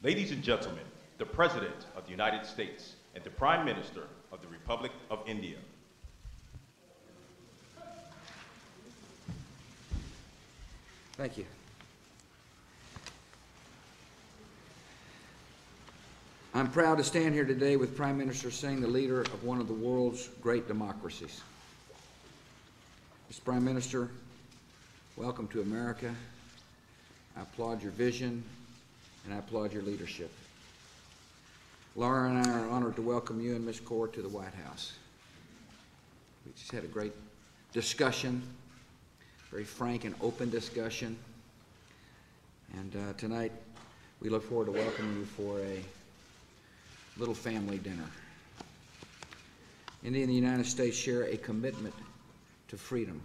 Ladies and gentlemen, the President of the United States and the Prime Minister of the Republic of India. Thank you. I'm proud to stand here today with Prime Minister Singh, the leader of one of the world's great democracies. Mr. Prime Minister, welcome to America. I applaud your vision and I applaud your leadership. Laura and I are honored to welcome you and Ms. Kaur to the White House. We just had a great discussion, very frank and open discussion. And tonight we look forward to welcoming you for a little family dinner. India and the United States share a commitment to freedom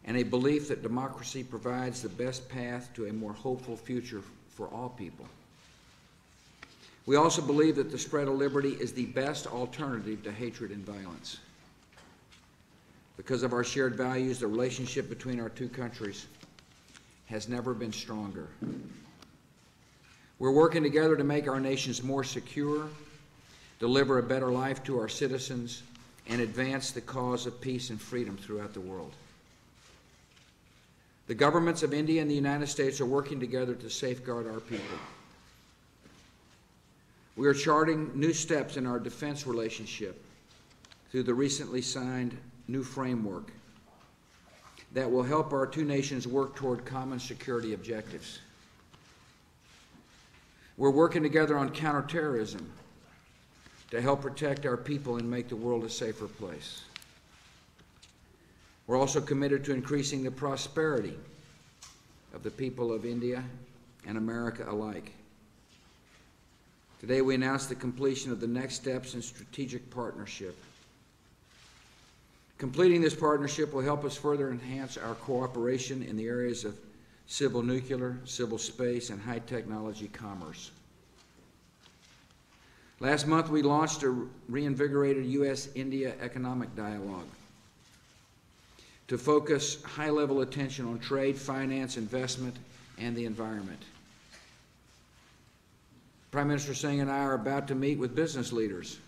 and a belief that democracy provides the best path to a more hopeful future for all people. We also believe that the spread of liberty is the best alternative to hatred and violence. Because of our shared values, the relationship between our two countries has never been stronger. We're working together to make our nations more secure, deliver a better life to our citizens, and advance the cause of peace and freedom throughout the world. The governments of India and the United States are working together to safeguard our people. We are charting new steps in our defense relationship through the recently signed new framework that will help our two nations work toward common security objectives. We're working together on counterterrorism to help protect our people and make the world a safer place. We're also committed to increasing the prosperity of the people of India and America alike. Today we announced the completion of the next steps in strategic partnership. Completing this partnership will help us further enhance our cooperation in the areas of civil nuclear, civil space, and high technology commerce. Last month we launched a reinvigorated U.S.-India economic dialogue to focus high-level attention on trade, finance, investment, and the environment. Prime Minister Singh and I are about to meet with business leaders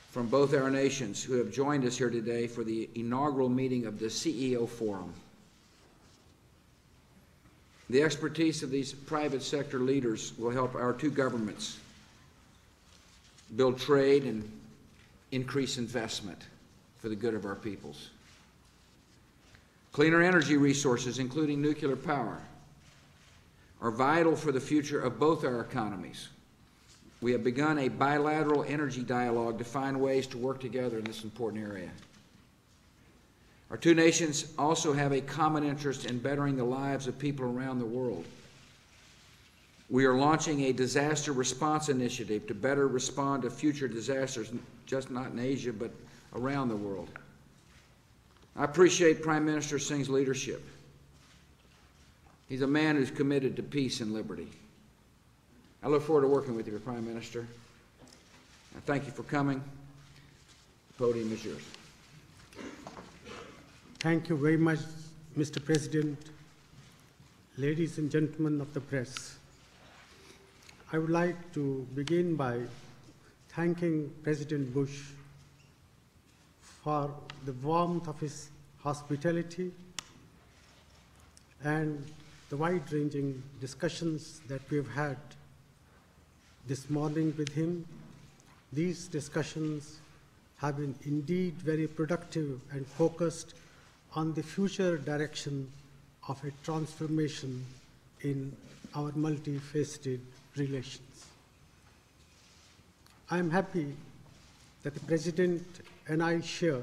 from both our nations who have joined us here today for the inaugural meeting of the CEO Forum. The expertise of these private sector leaders will help our two governments build trade and increase investment for the good of our peoples. Cleaner energy resources, including nuclear power, are vital for the future of both our economies. We have begun a bilateral energy dialogue to find ways to work together in this important area. Our two nations also have a common interest in bettering the lives of people around the world. We are launching a disaster response initiative to better respond to future disasters, just not in Asia, but around the world. I appreciate Prime Minister Singh's leadership. He's a man who's committed to peace and liberty. I look forward to working with you, Prime Minister. I thank you for coming. The podium is yours. Thank you very much, Mr. President, ladies and gentlemen of the press. I would like to begin by thanking President Bush for the warmth of his hospitality and the wide-ranging discussions that we have had this morning with him. These discussions have been indeed very productive and focused on the future direction of a transformation in our multifaceted relations. I am happy that the President and I share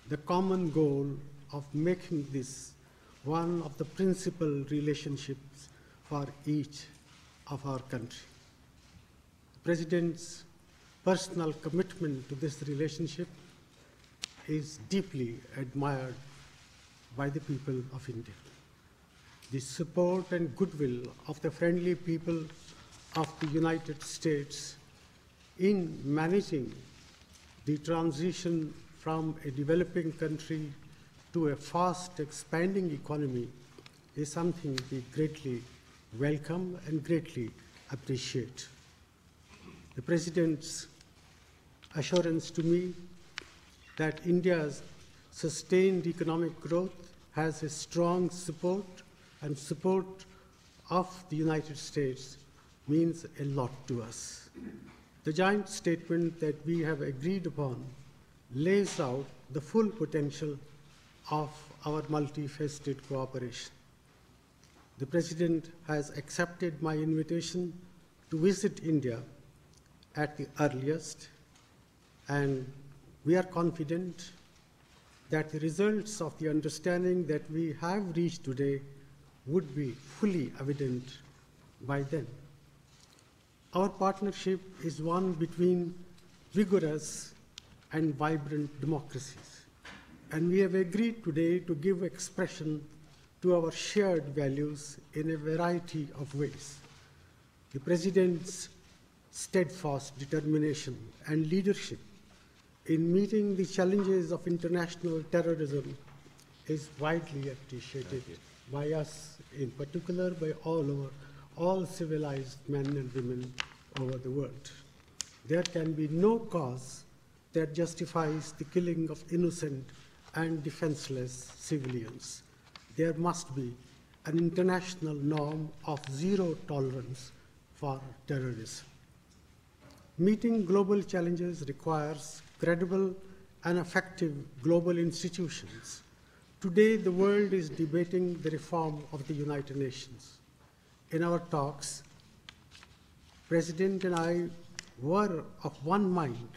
the common goal of making this one of the principal relationships for each of our countries. The President's personal commitment to this relationship is deeply admired by the people of India. The support and goodwill of the friendly people of the United States in managing the transition from a developing country to a fast expanding economy is something we greatly welcome and greatly appreciate. The President's assurance to me that India's sustained economic growth has a strong support and support of the United States means a lot to us. The joint statement that we have agreed upon lays out the full potential of our multifaceted cooperation. The President has accepted my invitation to visit India at the earliest, and we are confident that the results of the understanding that we have reached today would be fully evident by then. Our partnership is one between vigorous and vibrant democracies, and we have agreed today to give expression to our shared values in a variety of ways. The President's steadfast determination and leadership in meeting the challenges of international terrorism is widely appreciated by us, in particular by all civilized men and women over the world. There can be no cause that justifies the killing of innocent and defenseless civilians. There must be an international norm of zero tolerance for terrorism. Meeting global challenges requires credible and effective global institutions. Today, the world is debating the reform of the United Nations. In our talks, President and I were of one mind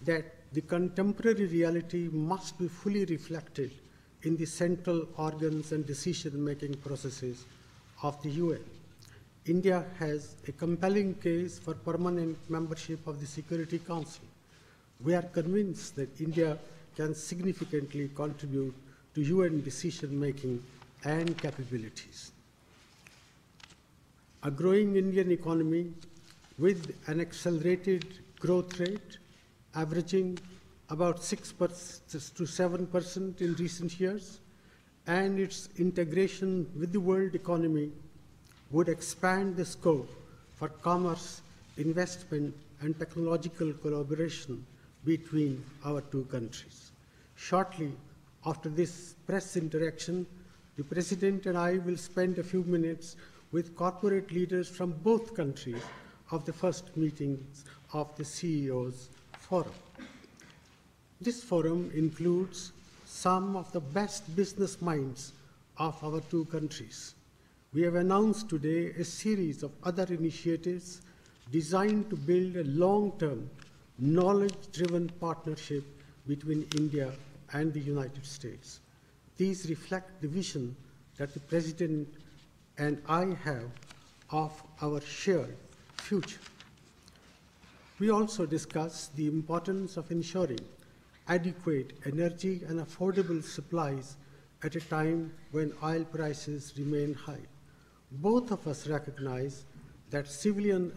that the contemporary reality must be fully reflected in the central organs and decision-making processes of the UN. India has a compelling case for permanent membership of the Security Council. We are convinced that India can significantly contribute to UN decision-making and capabilities. A growing Indian economy with an accelerated growth rate averaging about 6% to 7% in recent years, and its integration with the world economy would expand the scope for commerce, investment, and technological collaboration between our two countries. Shortly after this press interaction, the President and I will spend a few minutes with corporate leaders from both countries of the first meetings of the CEOs Forum. This forum includes some of the best business minds of our two countries. We have announced today a series of other initiatives designed to build a long-term, knowledge-driven partnership between India and the United States. These reflect the vision that the President and I have of our shared future. We also discussed the importance of ensuring adequate energy and affordable supplies at a time when oil prices remain high. Both of us recognize that civilian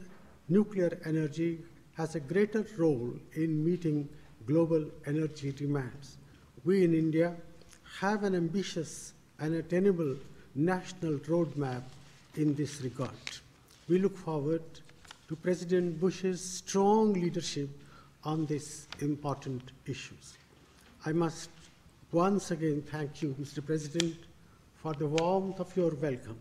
nuclear energy has a greater role in meeting global energy demands. We in India have an ambitious and attainable national roadmap in this regard. We look forward to President Bush's strong leadership on these important issues. I must once again thank you, Mr. President, for the warmth of your welcome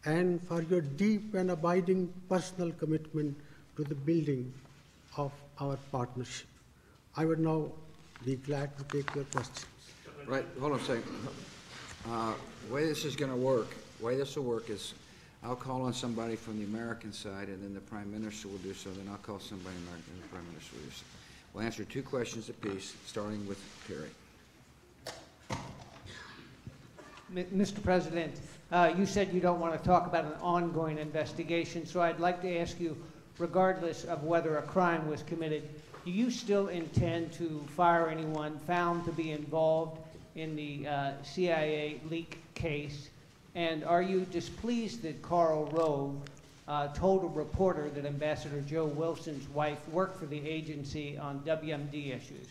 and for your deep and abiding personal commitment to the building of our partnership. I would now be glad to take your questions. Right, hold on a second. The way this is going to work, the way this will work is I'll call on somebody from the American side, and then the Prime Minister will do so, then I'll call somebody American, and the Prime Minister will do so. We'll answer 2 questions apiece, starting with Terry. Mr. President, you said you don't want to talk about an ongoing investigation, so I'd like to ask you, regardless of whether a crime was committed, do you still intend to fire anyone found to be involved in the CIA leak case? And are you displeased that Karl Rove told a reporter that Ambassador Joe Wilson's wife worked for the agency on WMD issues?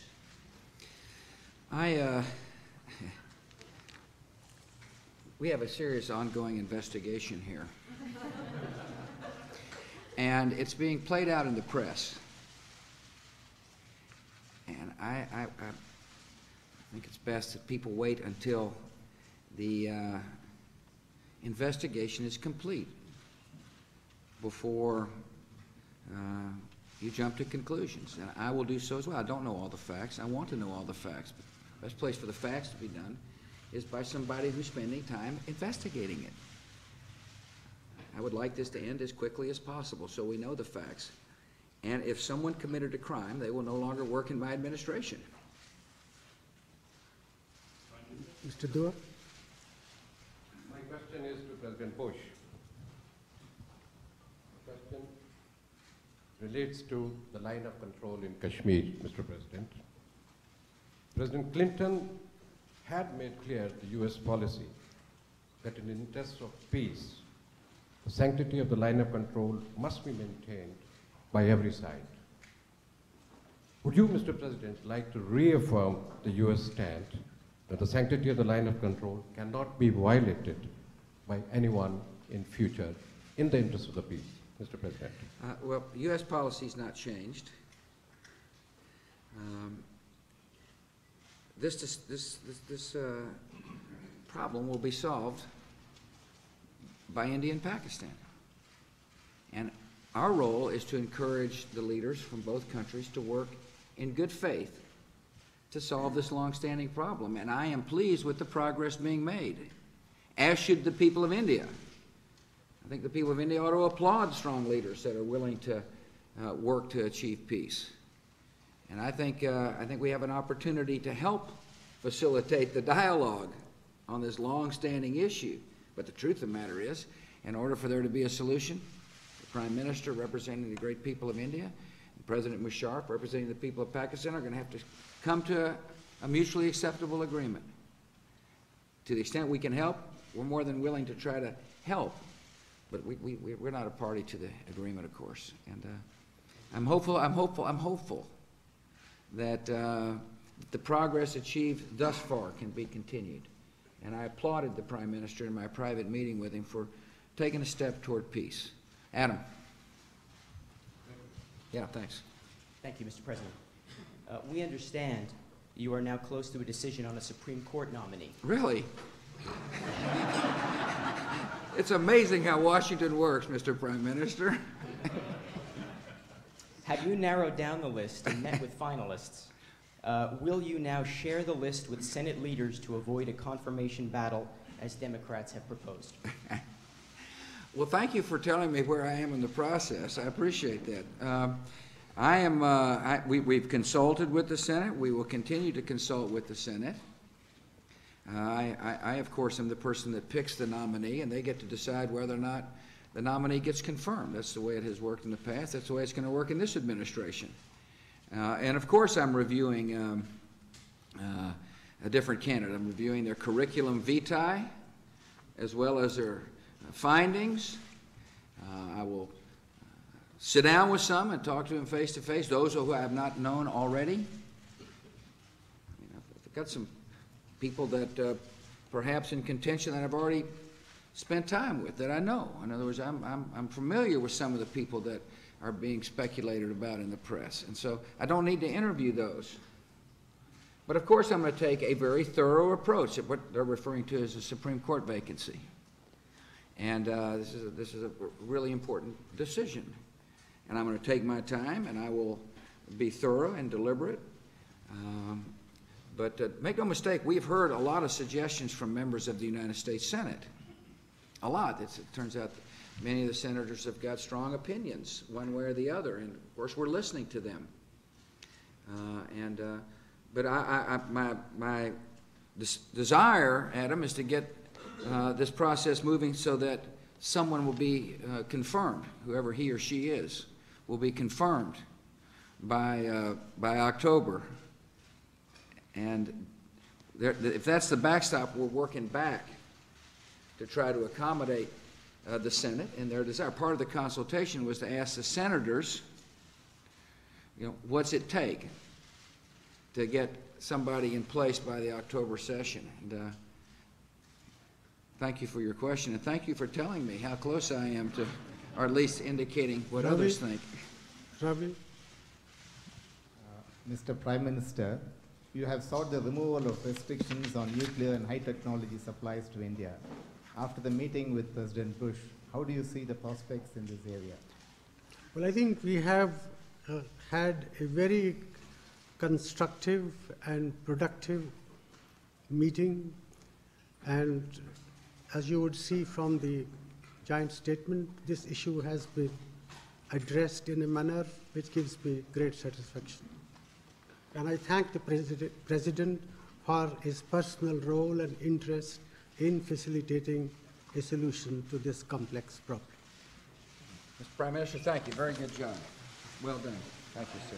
We have a serious ongoing investigation here. and it's being played out in the press. And I think it's best that people wait until the investigation is complete before you jump to conclusions. And I will do so as well. I don't know all the facts. I want to know all the facts. But the best place for the facts to be done is by somebody who's spending time investigating it. I would like this to end as quickly as possible so we know the facts. And if someone committed a crime, they will no longer work in my administration. Mr. Dua? My question is to President Bush. The question relates to the line of control in Kashmir, Mr. President. President Clinton had made clear the U.S. policy that in the interest of peace, the sanctity of the line of control must be maintained by every side. Would you, Mr. President, like to reaffirm the U.S. stand that the sanctity of the line of control cannot be violated by anyone in future in the interest of the peace, Mr. President? Well, U.S. policy's not changed. This problem will be solved by India and Pakistan. And our role is to encourage the leaders from both countries to work in good faith to solve this long-standing problem. And I am pleased with the progress being made, as should the people of India. I think the people of India ought to applaud strong leaders that are willing to work to achieve peace. And I think we have an opportunity to help facilitate the dialogue on this long-standing issue. But the truth of the matter is, in order for there to be a solution, the Prime Minister representing the great people of India and President Musharraf representing the people of Pakistan are going to have to come to a mutually acceptable agreement. To the extent we can help, we're more than willing to try to help. But we're not a party to the agreement, of course. And I'm hopeful that the progress achieved thus far can be continued. And I applauded the Prime Minister in my private meeting with him for taking a step toward peace. Adam. Yeah, thanks. Thank you, Mr. President. We understand you are now close to a decision on a Supreme Court nominee. Really? It's amazing how Washington works, Mr. Prime Minister. Have you narrowed down the list and met with finalists? Will you now share the list with Senate leaders to avoid a confirmation battle as Democrats have proposed? Well, thank you for telling me where I am in the process. I appreciate that. We've consulted with the Senate. We will continue to consult with the Senate. I, of course, am the person that picks the nominee, and they get to decide whether or not the nominee gets confirmed. That's the way it has worked in the past. That's the way it's going to work in this administration. And, of course, I'm reviewing a different candidate. I'm reviewing their curriculum vitae as well as their findings. I will sit down with some and talk to them face to face, those who I have not known already. I've got some people that perhaps in contention that I've already spent time with, that I know. In other words, I'm familiar with some of the people that are being speculated about in the press. And so I don't need to interview those. But of course I'm going to take a very thorough approach at what they're referring to as a Supreme Court vacancy. And this is a really important decision. And I'm going to take my time, and I will be thorough and deliberate. But make no mistake, we've heard a lot of suggestions from members of the United States Senate. A lot. It turns out that many of the senators have got strong opinions, one way or the other, and of course we're listening to them. But my desire, Adam, is to get this process moving so that someone will be confirmed, whoever he or she is, will be confirmed by October. And if that's the backstop, we're working back to try to accommodate the Senate and their desire. Part of the consultation was to ask the senators, what's it take to get somebody in place by the October session? And thank you for your question, and thank you for telling me how close I am to or at least indicating what Ravi? others think. Ravi? Mr. Prime Minister, you have sought the removal of restrictions on nuclear and high technology supplies to India. After the meeting with President Bush, how do you see the prospects in this area? Well, I think we have had a very constructive and productive meeting, and as you would see from the joint statement, this issue has been addressed in a manner which gives me great satisfaction. And I thank the President for his personal role and interest in facilitating a solution to this complex problem. Mr. Prime Minister, thank you. Very good job. Well done. Thank you, sir.